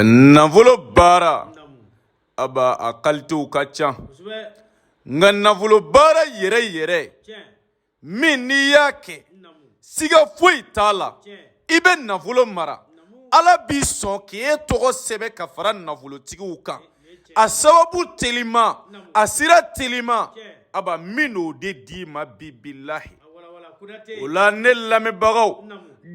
nafolo baara aba a kalitew ka ca nka nafolo baara yɛrɛ min n'i y'a kɛ siga foyi t'a la i bɛ nafolo mara ala b'i sɔn k'e tɔgɔ sɛbɛn ka fara nafolotigiw kan a sababu telima a sira telima aba min n'o de d'i ma bibilahi o la ne lamɛnbagaw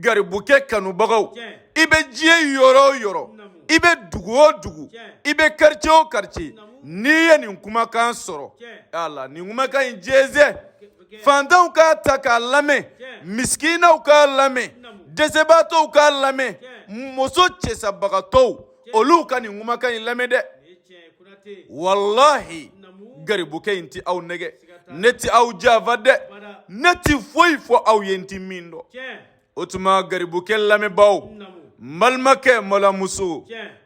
garibukɛ kanubagaw i bɛ diɲɛ yɔrɔ o yɔrɔ i bɛ dugu o dugu i bɛ quartier o quartier n'i ye nin kumakan sɔrɔ ala nin kumakan in jɛnsɛn fantanw k'a ta k'a lamɛn miskinaw k'a lamɛn dɛsɛbaatɔw k'a lamɛn muso cɛsabagatɔw olu ka nin kumakan in lamɛn dɛ wallahi garibukɛ in tɛ aw nɛgɛ ne tɛ aw janfa dɛ ne tɛ foyi fɔ aw ye n tɛ min dɔn o tuma garibukɛ lamɛnbaaw n balimakɛ malamuso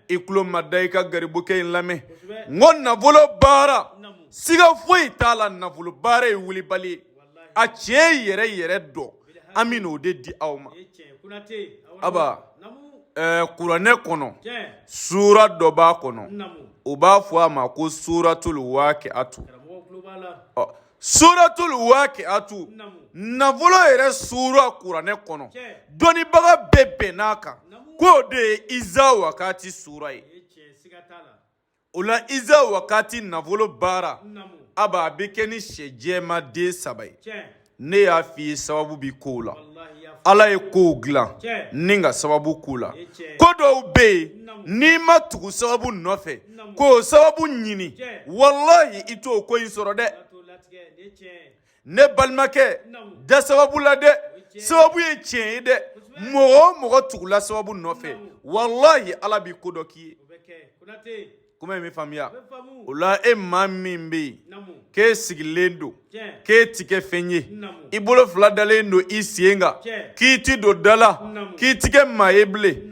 i tulo ma da i ka garibukɛ in lamɛn n ko nafolo baara siga foyi t'a la nafolo baara ye wulibali ye a tiɲɛ yɛrɛ dɔn an bɛ n'o de di aw ma aba kuranɛ kɔnɔ sura dɔ b'a kɔnɔ u b'a fɔ a ma ko suratul waqi'atu suratul waqi'atu nafolo yɛrɛ sura kuranɛ kɔnɔ dɔnnibaga bɛɛ bɛnn'a kan k'o de ye iza wakati sura ye o la iza wakati nafolo baara aba a bɛ kɛ ni sɛ jɛmaden 3 ye ne y'a f'i ye sababu bi kow la ala ye kow dilan ni ka sababu k'u la ko dɔw bɛ yen n'i ma tugu sababu nɔfɛ k'o sababu ɲini wallahi i t'o ko in sɔrɔ dɛ ne balimakɛ da sababu la dɛ sababu ye tiɲɛ ye dɛ mɔgɔ o mɔgɔ tugula sababu nɔfɛ wallahi ala b'i ko dɔ k'i ye kuma in bɛ faamuya o la e maa min bɛ yen k'e sigilen don k'e ti kɛ fɛn ye i bolo fila dalen don i sen kan k'i ti don da la k'i ti kɛ maa ye bilen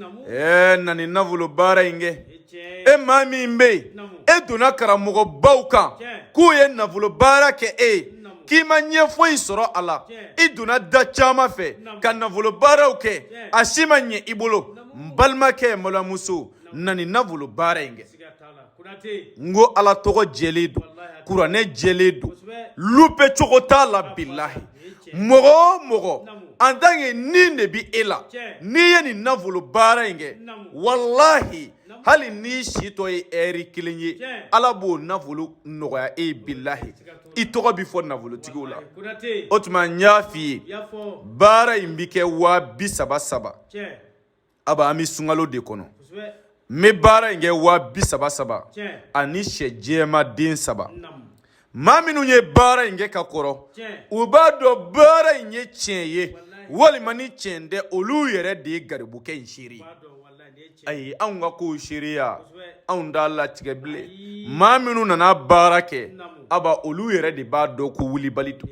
na nin nafolo baara in kɛ e maa min bɛ yen e donna karamɔgɔbaw kan k'u ye nafolo baara kɛ e ye k'i ma ɲɛ foyi sɔrɔ a la i donna da caman fɛ ka nafolo baaraw kɛ a si ma ɲɛ i bolo n balimakɛ malamuso na nin nafolo baara in kɛ n ko ala tɔgɔ jɛlen don kuranɛ jɛlen don lupe cogo t'a la bilahi mɔgɔ o mɔgɔ en tant que ni de bɛ e la n'i ye nin nafolo baara in kɛ wallahi hali n'i si tɔ ye ɛri 1 ye ala b'o nafolo nɔgɔya e ye bilahi i tɔgɔ bɛ fɔ nafolotigiw la o tuma n y'a f'i ye baara in bɛ kɛ 30,000 aba an bɛ sunkalo de kɔnɔ n bɛ baara in kɛ 30,000 ani sɛ jɛmaden 3 maa minnu ye baara in kɛ ka kɔrɔ u b'a dɔn baara in ye tiɲɛ ye walima ni tiɲɛ tɛ olu yɛrɛ de ye garibukɛ in seere ye ayi anw ka kow seereya anw t'a latigɛ bilen maa minnu nana baara kɛ aba olu yɛrɛ de b'a dɔn ko wulibali don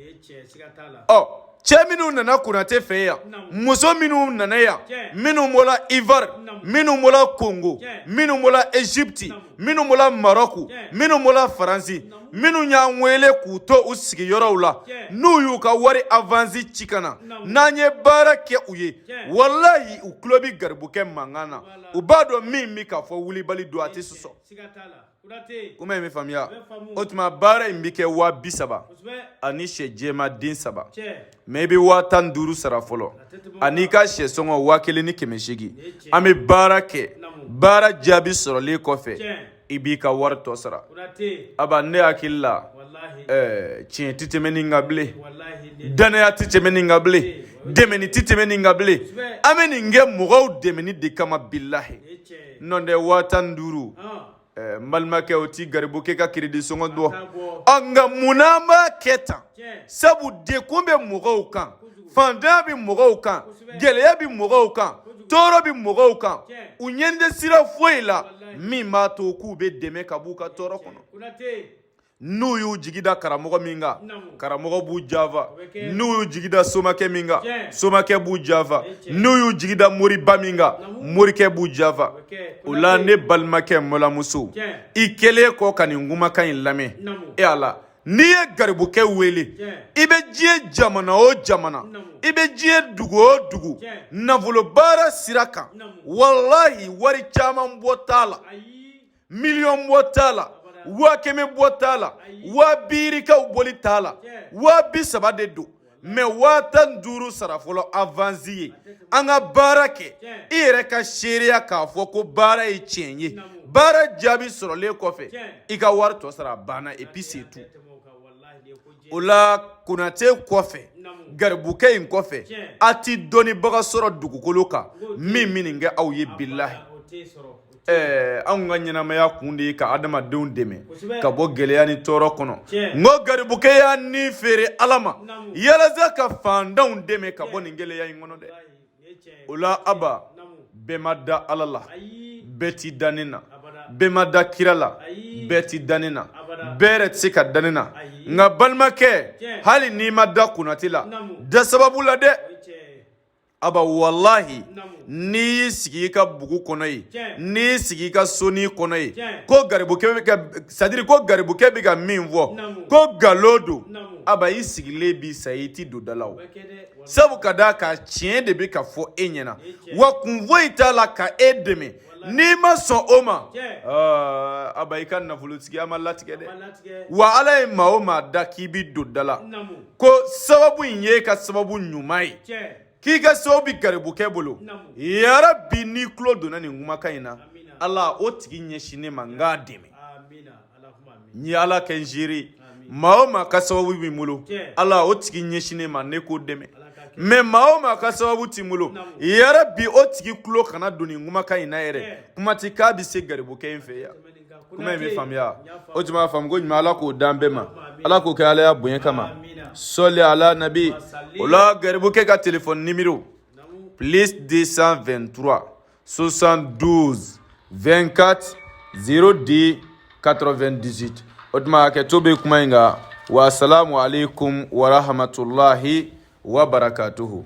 cɛ minnu nana Konate fɛ yan muso minnu nana yan minnu bɔra Ivoire minnu bɔra Congo minnu bɔra Egypte minnu bɔra Maroc minnu bɔra Faransi minnu y'an wele k'u to u sigiyɔrɔw la n'u y'u ka wari avance ci ka na n'an ye baara kɛ u ye wallahi u tulo bɛ garibukɛ mankan na u b'a dɔn min bɛ ka fɔ wulibali don a tɛ sɔsɔ kuma in bɛ faamuya o tuma baara in bɛ kɛ 30,000 ani sɛ jɛmaden 3 mais i bɛ 15,000 sara fɔlɔ ani ka sɛ sɔngɔ 1,800 an bɛ baara kɛ baara jaabi sɔrɔlen kɔfɛ i b'i ka wari tɔ sara aba ne hakili la tiɲɛ tɛ tɛmɛ nin kan bilen danaya tɛ tɛmɛ nin kan bilen dɛmɛni tɛ tɛmɛ nin kan bilen an bɛ nin kɛ mɔgɔw dɛmɛni de kama bilahi n'o tɛ 15,000 n balimakɛ o ti garibukɛ ka crédit sɔngɔ dɔ nka munna an b'a kɛ tan sabu dekun bɛ mɔgɔw kan fantanya bɛ mɔgɔw kan gɛlɛya bɛ mɔgɔw kan tɔɔrɔ bɛ mɔgɔw kan u ɲɛ tɛ sira foyi la min b'a to k'u bɛ dɛmɛ ka b'u ka tɔɔrɔ kɔnɔ n'u y'u jigi da karamɔgɔ min kan karamɔgɔ b'u janfa n'u y'u jigi da somakɛ min kan somakɛ b'u janfa n'u y'u jigi da moriba min kan morikɛ b'u janfa o la ne balimakɛ malamuso i kɛlen kɔ ka nin kumakan in lamɛn e ala n'i ye garibukɛ wele i bɛ diɲɛ jamana o jamana i bɛ diɲɛ dugu o dugu nafolo baara sira kan walahi wari caman bɔ t'a la miliyɔn bɔ t'a la 100 bɔ t'a la 200 boli t'a la 30 de don mais 15 sara fɔlɔ avance ye an ka baara kɛ i yɛrɛ ka seereya k'a fɔ ko baara ye tiɲɛ ye baara jaabi sɔrɔlen kɔfɛ i ka wari tɔ sara banna et puis c'est tout o la Konate kɔfɛ garibukɛ in kɔfɛ a ti dɔnnibaga sɔrɔ dugukolo kan min min nin kɛ aw ye bilahi anw ka ɲɛnamaya kun de ye ka adamadenw dɛmɛ ka bɔ gɛlɛya ni tɔɔrɔ kɔnɔ n ko garibukɛ y'a ni feere Ala ma yalasa ka fandanw dɛmɛ ka bɔ nin gɛlɛya in kɔnɔ dɛ o la Aba bɛɛ ma da Ala la bɛɛ ti da ne na bɛɛ ma da kira la bɛɛ ti da ne na bɛɛ yɛrɛ tɛ se ka da ne na nka balimakɛ hali n'i ma da Konate la da sababu la dɛ Aba wallahi n'i y'i sigi i ka bugu kɔnɔ ye n'i y'i sigi i ka soni kɔnɔ ye ko garibukɛ bɛ ka c'est-à-dire ko garibukɛ bɛ ka min fɔ ko nkalon don Aba i sigilen b'i sa i ti don da la o sabu ka d'a kan tiɲɛ de bɛ ka fɔ e ɲɛna wa kun foyi t'a la ka e dɛmɛ n'i ma sɔn o ma Aba i ka nafolotigiya ma latigɛ dɛ wa Ala ye maa o maa da k'i bi don da la ko sababu in ye ka sababu ɲuman ye k'i ka sababu bi garibukɛ bolo yarabi n'i tulo donna nin kumakan in na Ala o tigi ɲɛsin ne ma n k'a dɛmɛ n ye Ala kɛ n seere maa o maa ka sababu b'i bolo Ala o tigi ɲɛsin ne ma ne k'o dɛmɛ mais maa o maa ka sababu t'i bolo yarabi o tigi tulo kana don nin kumakan in na yɛrɛ kuma ti k'a bɛ se garibukɛ in fɛ yan kuma in bɛ faamuya o tuma b'a faamu ko ɲuman Ala k'o d'an bɛɛ ma Ala k'o kɛ Ala ya bonya kama sɔli ala nabi o la garibukɛ ka téléphone numéro plus 223 72 24 010 98 o tuma hakɛ to bɛ kuma in kan wa assalamu alaikum wa rahmatulahi wa barakatuhu